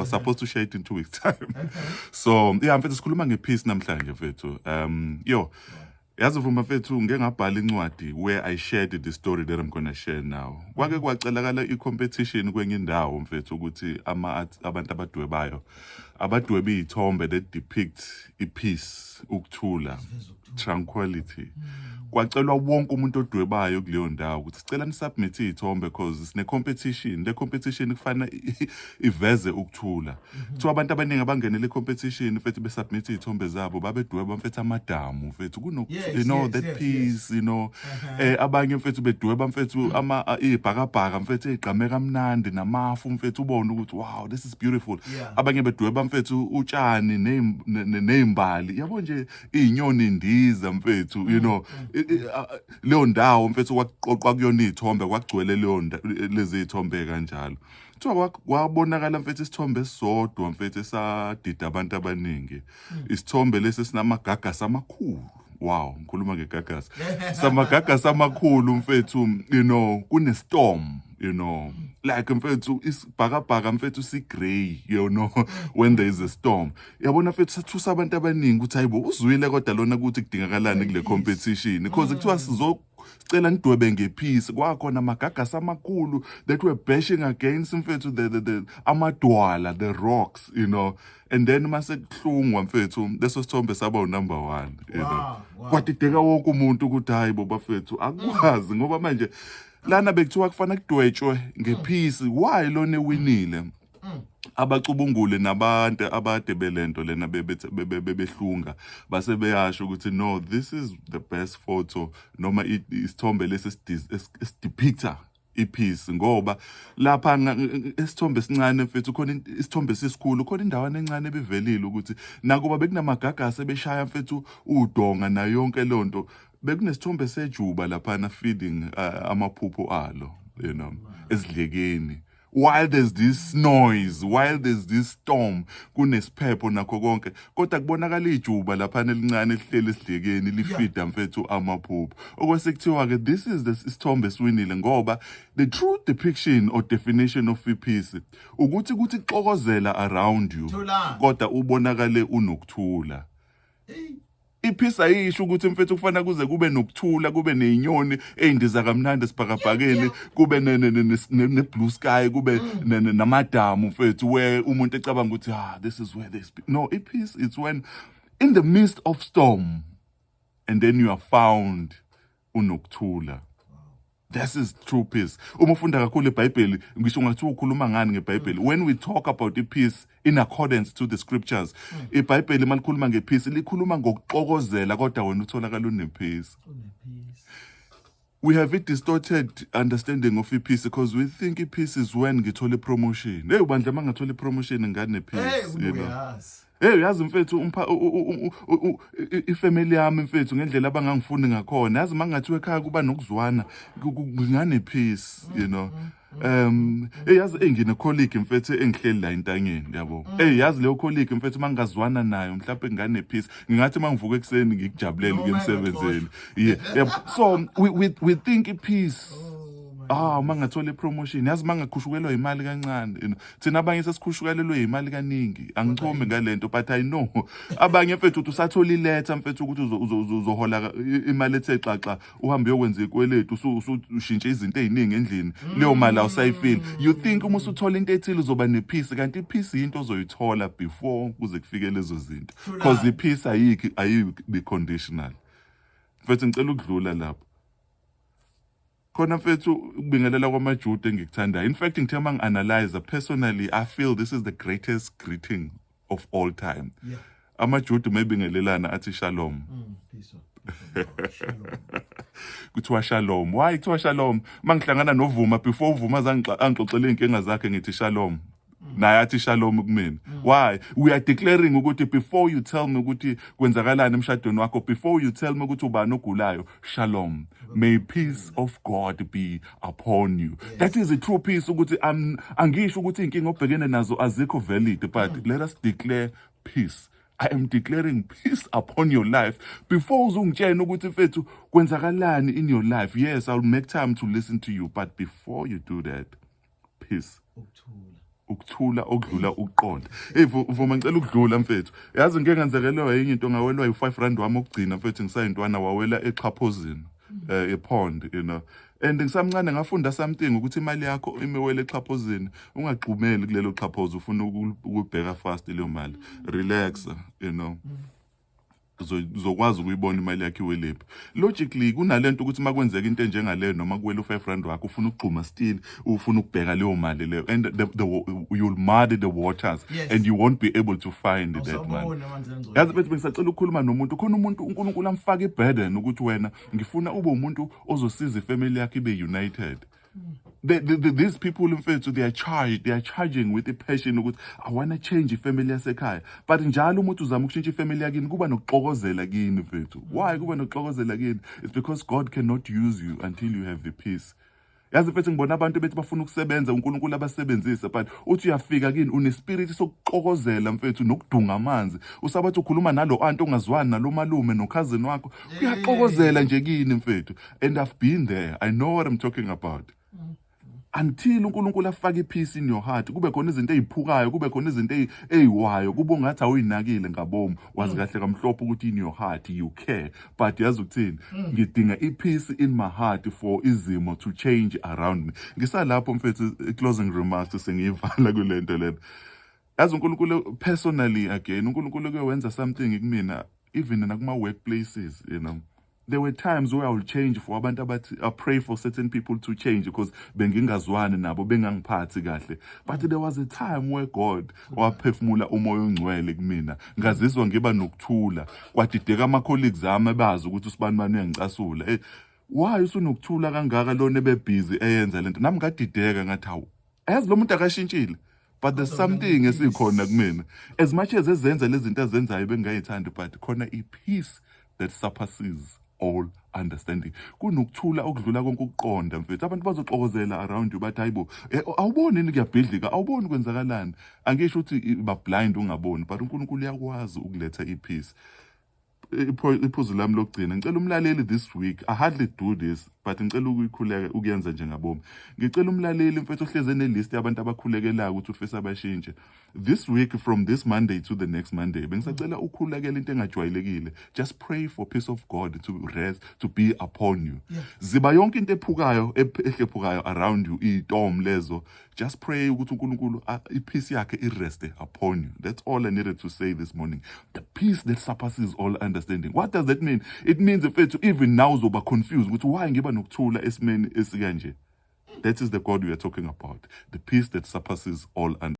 was supposed to share it in 2 weeks time. So yeah, mfethu sikhuluma ngepeace namhlanje mfethu. Yazi vuma mfethu ngeke ngabhala incwadi where I shared the story that I'm going to share now. Kwake kwacelakala i-competition kwenye indawo mfethu ukuthi abantu abadwebayo abadwebe izithombe that depict ipeace, ukuthula, tranquility. Kwacelwa wonke umuntu odwebayo kuleyo ndawo ukuthi sicela nisubmit izithombe because sine competition. Le competition kufanele iveze ukuthula. Kuthiwa abantu abaningi abangenele competition mfethu besubmit izithombe zabo babedweba mfethu amadamu mfethu you know that peace, you know. Abanye mfethu bedweba mfethu ibhakabhaka mfethu egqame kamnandi namafu mfethu ubone ukuthi wow, this is beautiful. Abanye bedweba mfethu utshani nezimbali. Yabo nje izinyoni indiza mfethu, you know. Leyo ndawo mfethu kwaqoqwa kuyona izithombe kwagcwele lezi izithombe kanjalo. Kuthiwa kwabonakala mfethu isithombe esisodwa mfethu esadida abantu abaningi. Isithombe lesi sinamagagasi amakhulu. Wow, ngikhuluma ngegagasi. Samagagasi amakhulu mfethu, you know, kunestorm, you know. Like mfethu isibhakabhaka mfethu si-grey, you know, when there is a storm. Yabona mfethu sathusa abantu abaningi ukuthi hayibo uzwile kodwa lona ukuthi kudingakalani kule competition because kuthiwa sicela nidwebe ngepeace. Kwakhona amagagasi amakhulu that were bashing against mfethu the amadwala, the rocks, you know. And then mase kuhlungwa mfethu leso sithombe saba number 1, you know. Kwadideka wonke umuntu ukuthi hayibo bafethu akwazi ngoba manje lana bekuthiwa kufanele kudwetshwe ngepeace. Why lona ewinile? Abacubungule nabantu abade belento lena bebehlunga base beyasho ukuthi no, this is the best photo noma isithombe lesi depicta ipeace ngoba lapha isithombe esincane mfethu khona isithombe sesikhulu khona indawana encane ebivelile ukuthi nakuba bekunamagagasi ebeshaya mfethu udonga na yonke lonto bekunesithombe sejuba lapha na feeding amaphupho alo, you know, esidlekeni. While there's this noise, while there's this storm, kunesphepho nakho konke kodwa kubonakala ijuba lapha elincane elihleli esidlekeni lifida mfethu amaphupho. Okwesekuthiwa ke this is the isithombe esiwinile ngoba the true depiction or definition of peace ukuthi xokozela around you kodwa ubonakale unokuthula. Ipeace ayisho ukuthi mfethu kufanele kuze kube nokuthula, kube nezinyoni ezindiza kamnandi esibhakabhakeni, kube ne blue sky, kube namadamu mfethu where umuntu ecabanga ukuthi this is where there's no. Ipeace it's when in the midst of storm and then you are found unokuthula. This is true peace. Uma ufunda kakhulu eBhayibheli ngisho ngathi ukhuluma ngani ngeBhayibheli. When we talk about the peace in accordance to the scriptures, iBhayibheli malikhuluma ngepeace likhuluma ngokuxokozela kodwa wena utholakala unepeace. We have a distorted understanding of peace because we think peace is when ngithola promotion. Hey bandla mangathola promotion ngane peace, you know. Hey yazi mfethu ifamily yami mfethu ngendlela abangangifuni ngakhona yazi mangathiwe ekhaya kuba nokuzwana ngane peace, you know. Hey yazi engine colleague mfethu engihleli la intangeni yabo. Hey yazi leyo colleague mfethu mangazwana nayo mhlawumbe ngane peace ngingathi mangivuka ekseni ngikujabulele emsebenzini. Yeah. So we think peace mangathola promotion yazi mangakhushukelwa imali kancane, thina abanye sesikhushukelelwe imali kaningi angichome ngalento but I know abanye mfethu usathola iletha mfethu ukuthi uzohola imali ethe xaxa uhambe uyokwenza ikweletu ushintshe izinto eziningi endlini leyo mali awusayifeel. You think uma usuthola into ethile uzoba nepeace kanti ipeace into ozoyithola before kuze kufike lezo zinto because ipeace ayibi conditional. Mfethu ngicela ukudlula lapho. Khona mfethu ukubingelela kwamaJuda engikuthandayo. In fact ngithe mangi-analyze personally I feel this is the greatest greeting of all time. AmaJuda mebingelelana athi shalom. Kuthiwa shalom. Why kuthiwa shalom? Mangihlangana noVuma before uVuma angixoxele inkinga zakhe ngithi shalom. Naye athi shalom kumina. Why? We are declaring ukuthi before you tell me ukuthi kwenzakalani emshadweni wakho, before you tell me ukuthi ubani ogulayo, shalom. May peace of God be upon you. That is a true peace ukuthi angisho ukuthi inkinga obhekene nazo azikho valid, but let us declare peace. I am declaring peace upon your life. Before uzungitshela ukuthi mfethu kwenzakalani in your life, yes, I'll make time to listen to you, but before you do that, peace. ukuthula okudlula ukuqonda. Vuma ngicela ukudlula mfethu. Yazi ngeke ngenzekelwe enye into ngawelwa u5 rand wami okugcina mfethu ngisayintwana wawela exhaphozini epond, you know. And ngisamncane ngafunda something ukuthi imali yakho imewele exhaphozini ungagxumeli kulelo xhaphozo ufuna ukubheka fast leyo mali. Relax, you know. Uzokwazi ukuyibona imali yakhe iwelephi. Logically kunalento ukuthi makwenzeka into enjengaleyo noma kuwela u5 rand wakho ufuna ukugxuma still ufuna ukubheka leyo mali leyo, and you'll muddy the waters, yes. And you won't be able to find that money. Yazi bethi bengisacela ukukhuluma nomuntu, khona umuntu uNkulunkulu amfaka iburden ukuthi wena ngifuna ube umuntu ozosiza ifamily yakhe ibe united. These people mfethu they are charging with the passion ukuthi I want to change ifamily yasekhaya, but njalo umuntu uzama ukushintsha ifamily yakini kuba nokuxokozela kini mfethu. Why kuba nokuxokozela kini? It's because God cannot use you until you have the peace. Yazi mfethu ngibona abantu bethi bafuna ukusebenza uNkulunkulu abasebenzisa, but uthi uyafika kini unespirit sokuxokozela mfethu nokudunga amanzi, usabathi ukhuluma nalo anti ongazwani nalo malume no cousin wakho uyaxokozela nje kini mfethu. And I've been there, I know what I'm talking about. Until uNkulunkulu afake ipeace in your heart, kube khona izinto eziphukayo, kube khona izinto eziwayo, kube ungathi awuyinakile ngabomu, wazi kahle kamhlophe ukuthi in your heart you care, but yazi ukuthini, ngidinga ipeace in my heart for izimo to change around me. Ngisalapho mfethu closing remarks sengiyivala kulento lento. Yazi uNkulunkulu personally again, uNkulunkulu kuyenza something kumina even nakuma workplaces, you know. There were times where I would change for abantu abathi I pray for certain people to change because bengingazwani nabo bengangiphathi kahle, but there was a time where God waphefumula umoya ongcwele kumina ngazizwa ngiba nokuthula, kwadideka ama colleagues ami bazi ukuthi usibani bani uyangicasula. Why usunokuthula kangaka lona ebebusy eyenza lento, nami ngadideka ngathi hawu yazi lo muntu akashintshile. But there's something esikhona kumina, as much as ezenza lezi zinto azenzayo bengayithandi, but khona ipeace that surpasses all understanding. Kunokuthula okudlula konke ukuqonda mfethu. Abantu bazoxokozela around you bathi hayibo awuboni ni kuyabhidlika, awuboni kwenzakalani. Angisho ukuthi ba blind ungaboni, but uNkulunkulu uyakwazi ukuletha ipeace. Iphuzu lami lokugcina ngicela umlaleli this week, I hardly do this but ngicela ukuyikhuleka ukuyenza njengabomi. Ngicela umlaleli mfethu ohleze nelist yabantu abakhulekelayo ukuthi ufisa abashintshe. This week from this Monday to the next Monday bengisacela ukhulekela into engajwayelekile. Just pray for peace of God to rest, to be upon you. Ziba yonke into ephukayo ehlephukayo around you, itom lezo. Just pray ukuthi uNkulunkulu ipeace yakhe ireste upon you. That's all I needed to say this morning. The peace that surpasses all understanding. What does that mean? It means mfethu even now uzoba confused ukuthi why ngiba nokuthula esimeni esikanje. That is the God we are talking about. The peace that surpasses all understanding.